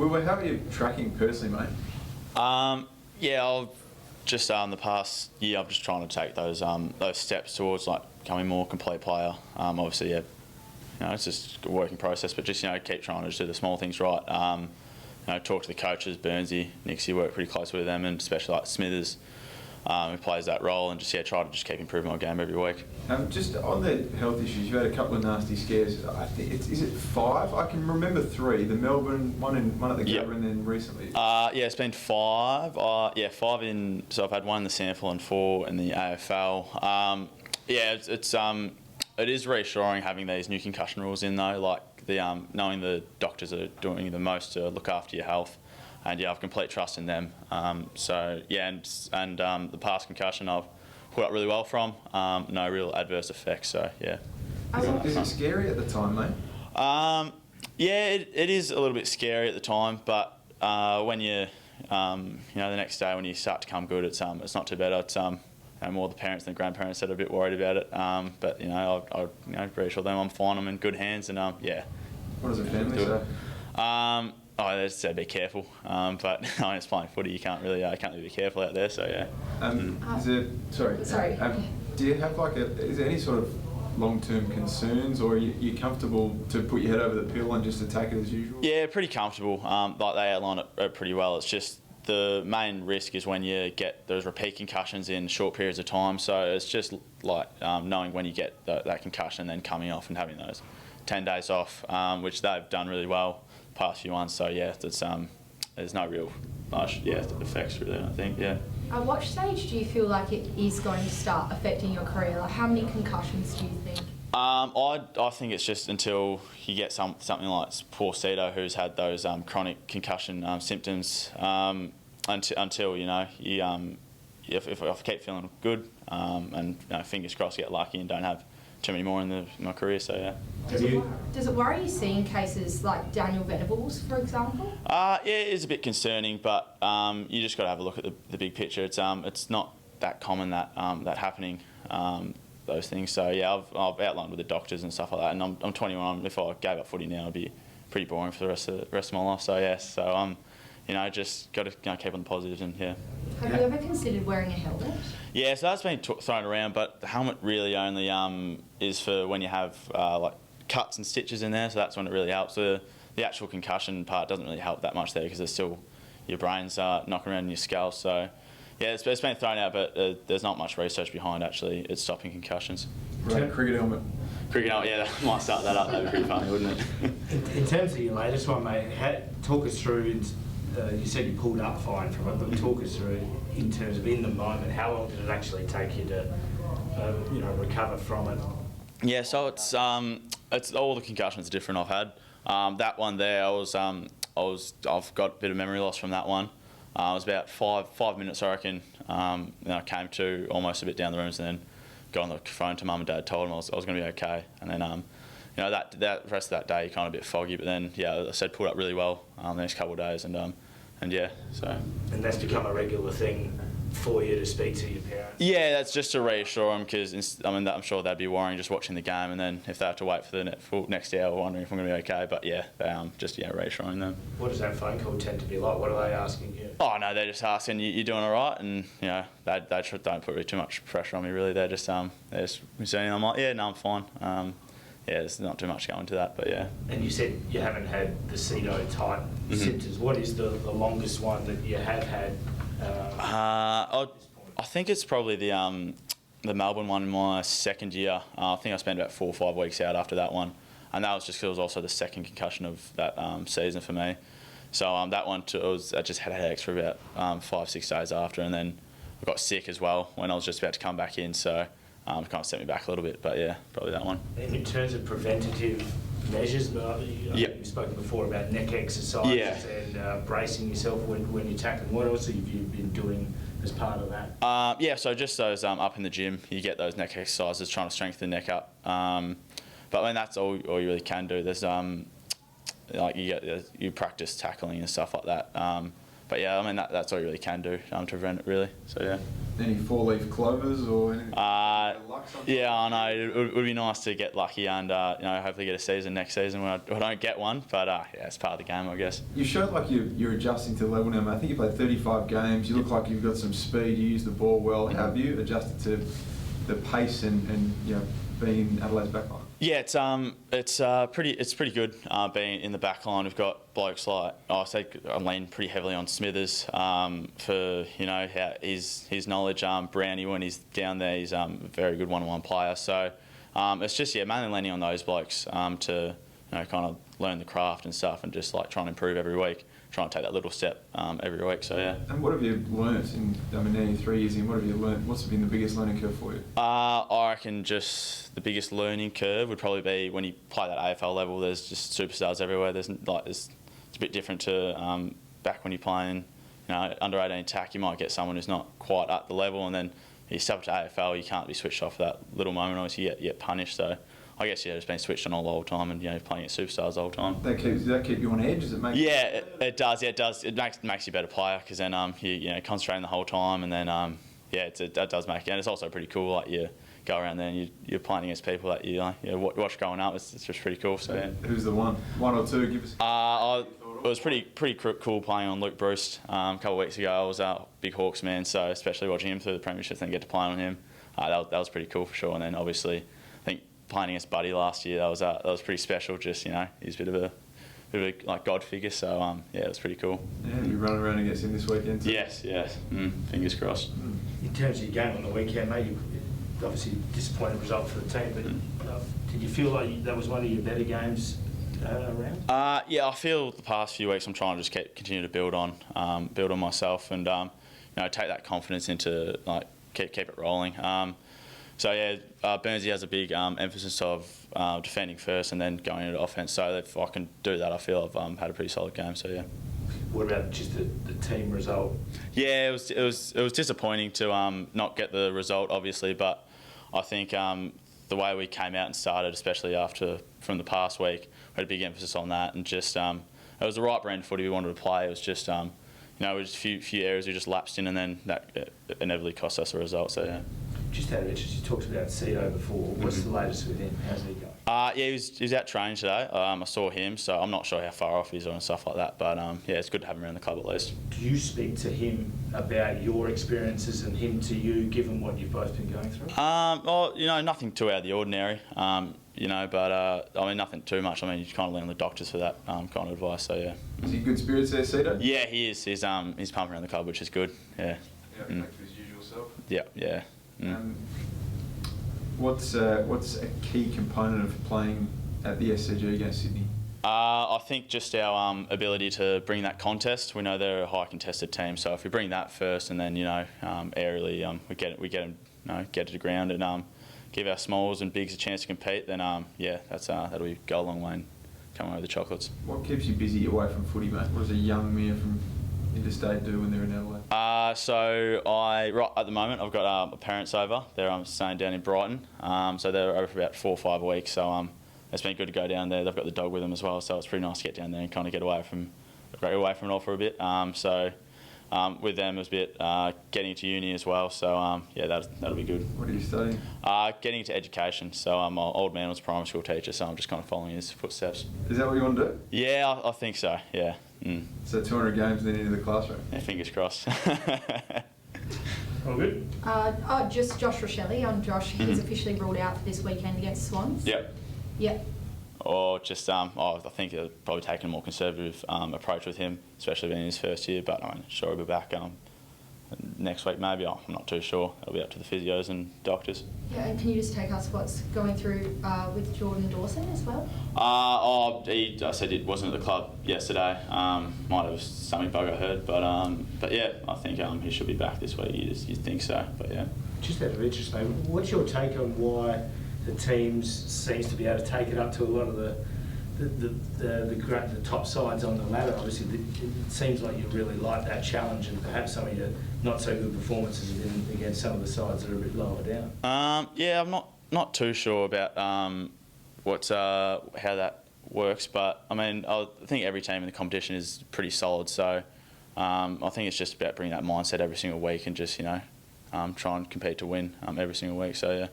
Well, how are you tracking personally, mate? Yeah, I've just the past year, I'm just trying to take those steps towards like becoming a more complete player. Obviously, yeah, it's just a working process, but just keep trying to just do the small things right. Talk to the coaches, Burnsy, Nixie, work pretty close with them, and especially like Smithers, who plays that role, and just try to just keep improving my game every week. Just on the health issues, you've had a couple of nasty scares. I think is it 5? I can remember 3. The Melbourne one at the Gabba, and then recently. Yeah, it's been 5. 5 in. So I've had 1 in the sample and 4 in the AFL. It is reassuring having these new concussion rules in though, like the knowing the doctors are doing the most to look after your health, and I have complete trust in them. The past concussion I've put up really well from, no real adverse effects. So yeah. Is it scary at the time, mate? Yeah, it is a little bit scary at the time, but when you the next day when you start to come good, it's not too bad. It's more the parents than grandparents that are a bit worried about it. But I reassure them I'm fine. I'm in good hands, and yeah. What does the family say? They just say be careful. But it's playing footy. You can't really be careful out there. So yeah. Do you have is there any sort of long-term concerns, or are you comfortable to put your head over the pill and just attack it as usual? Yeah, pretty comfortable. Like they outline it pretty well. It's just the main risk is when you get those repeat concussions in short periods of time. So it's just like knowing when you get that concussion and then coming off and having those 10 days off, which they've done really well the past few months. So yeah, there's no real effects really, I think. Yeah. At what stage do you feel like it is going to start affecting your career? Like how many concussions do you think? I think it's just until you get something like poor Cito, who's had those chronic concussion symptoms, until if I keep feeling good, and fingers crossed get lucky and don't have too many more in my career. So yeah. Does it worry you seeing cases like Daniel Venables, for example? Yeah, it is a bit concerning, but you just got to have a look at the big picture. It's not that common that happening. Those things. So yeah, I've outlined with the doctors and stuff like that, and I'm 21. If I gave up footy now, it'd be pretty boring for the rest of my life. So yes, so just got to keep on the positives, and yeah. Have you ever considered wearing a helmet? Yeah, so that's been thrown around, but the helmet really only is for when you have like cuts and stitches in there. So that's when it really helps. The actual concussion part doesn't really help that much there because there's still your brain's knocking around in your skull. So. Yeah, it's been thrown out, but there's not much research behind actually it's stopping concussions. Right, cricket helmet. Cricket helmet, yeah, that might start that up. That'd be pretty funny, wouldn't it? In terms of your latest one, mate, talk us through. You said you pulled up fine from it, but talk us through in terms of in the moment. How long did it actually take you to, recover from it? Yeah, so it's all the concussions are different I've had. That one there, I've got a bit of memory loss from that one. It was about 5 minutes, I reckon. Then I came to almost a bit down the rooms, and then got on the phone to mum and dad, told them I was going to be okay. And then, that rest of that day, you're kind of a bit foggy. But then, yeah, I said pulled up really well the next couple of days, and yeah, so. And that's become a regular thing for you to speak to your parents? Yeah, that's just to reassure them, because I'm sure they'd be worrying just watching the game, and then if they have to wait for the next hour, wondering if I'm going to be okay. But yeah, reassuring them. What does that phone call tend to be like? What are they asking you? Oh no, they're just asking you're doing all right, and they don't put really too much pressure on me really. They're just saying I'm like, yeah, no, I'm fine. There's not too much going to that, but yeah. And you said you haven't had the Cito type symptoms. What is the longest one that you have had? I think it's probably the Melbourne one in my second year. I think I spent about 4 or 5 weeks out after that one, and that was just because it was also the second concussion of that season for me. So that one I just had headaches for about 5-6 days after, and then I got sick as well when I was just about to come back in. So it kind of set me back a little bit, but yeah, probably that one. And in terms of preventative measures, you've spoken before about neck exercises and bracing yourself when you're tackling. What else have you been doing as part of that? So just those up in the gym, you get those neck exercises, trying to strengthen the neck up. But that's all you really can do. There's you practice tackling and stuff like that. but yeah, I mean that's all you really can do to prevent it really. So yeah. Any four-leaf clovers or anything? Yeah, I know. It would be nice to get lucky and hopefully get a season next season when I don't get one. But yeah, it's part of the game, I guess. You showed like you're adjusting to the level now. I think you played 35 games. You look like you've got some speed. You use the ball well. Have you adjusted to the pace and being in Adelaide's backline? Yeah, it's pretty good being in the back line. We've got blokes like I lean pretty heavily on Smithers for how his knowledge. Brownie, when he's down there, he's a very good one-on-one player. So it's just mainly leaning on those blokes to kind of learn the craft and stuff, and just like trying to improve every week, trying to take that little step every week. So yeah. And what have you learnt? Now you're 3 years in. What have you learnt? What's been the biggest learning curve for you? I reckon just the biggest learning curve would probably be when you play that AFL level. There's just superstars everywhere. It's a bit different to back when you're playing under 18 tack. You might get someone who's not quite at the level, and then you step up to AFL, you can't be switched off for that little moment. Obviously, you get punished. So I guess it's been switched on all the whole time, and playing at superstars the whole time. Does that keep you on edge? Does it make? Yeah, it does. Yeah, it does. It makes you a better player because then you concentrating the whole time, and then that does make it. And it's also pretty cool. Like you go around there and you're playing against people that you watch growing up. It's just pretty cool. So yeah. Who's the one or two? Give us. It was pretty cool playing on Luke Bruce a couple of weeks ago. I was a big Hawks man, so especially watching him through the premiership and get to play on him, that was pretty cool for sure. And then obviously, I think playing against Buddy last year, that was pretty special. Just he's a bit of a like god figure. So it was pretty cool. Yeah, you're running around against him this weekend too. Yes. Fingers crossed. In terms of your game on the weekend, mate, obviously disappointing result for the team, but did you feel like that was one of your better games around? Yeah, I feel the past few weeks I'm trying to just continue to build on myself and take that confidence into keep it rolling. So yeah, Burnsy has a big emphasis of defending first and then going into offence. So if I can do that, I feel I've had a pretty solid game. So yeah. What about just the team result? Yeah, it was disappointing to not get the result, obviously, but I think the way we came out and started, especially from the past week, we had a big emphasis on that, and just it was the right brand of footy we wanted to play. It was just a few areas we just lapsed in, and then that inevitably cost us a result. So yeah. Just out of interest, you talked about Cedo before. What's the latest with him? How's he going? Yeah, he was out training today. I saw him, so I'm not sure how far off he is and stuff like that. But it's good to have him around the club at least. Do you speak to him about your experiences and him to you, given what you've both been going through? Well, nothing too out of the ordinary. But nothing too much. I mean, you kind of lean on the doctors for that kind of advice. So yeah. Is he in good spirits there, Cedo? Yeah, he is. He's pumping around the club, which is good. Yeah. Yeah, back to his usual self. Yeah. What's a key component of playing at the SCG against Sydney? I think just our ability to bring that contest. We know they're a high contested team, so if we bring that first and then aerially we get them get to the ground and give our smalls and bigs a chance to compete, then that'll go a long way in coming away with the chocolates. What keeps you busy away from footy, mate? What does a young man from interstate do when they're in Adelaide? So right at the moment I've got my parents over. They're staying down in Brighton. So they're over for about 4 or 5 weeks. So it's been good to go down there. They've got the dog with them as well, so it's pretty nice to get down there and kind of get away from it all for a bit. With them it was a bit getting into uni as well. So that'll be good. What are you studying? Getting into education. So my old man was a primary school teacher, so I'm just kind of following his footsteps. Is that what you want to do? Yeah, I think so. Yeah. So 200 games then into the classroom? Yeah, fingers crossed. All good? Just Josh Rochelle. Josh, he's officially ruled out for this weekend against Swans. Yep. Or just, I think they'll probably take a more conservative approach with him, especially being his first year. But I'm sure he'll be back next week maybe. I'm not too sure. It'll be up to the physios and doctors. Yeah, and can you just take us what's going through with Jordan Dawson as well? I said it wasn't at the club yesterday. Might have something bug I heard, but yeah, I think he should be back this week. You'd think so, but yeah. Just out of interest, mate, what's your take on why the teams seems to be able to take it up to a lot of the top sides on the ladder? Obviously, it seems like you really like that challenge, and perhaps some of your not so good performances have been against some of the sides that are a bit lower down. I'm not too sure about how that works, but I mean, I think every team in the competition is pretty solid. So I think it's just about bringing that mindset every single week and just try and compete to win every single week. So yeah.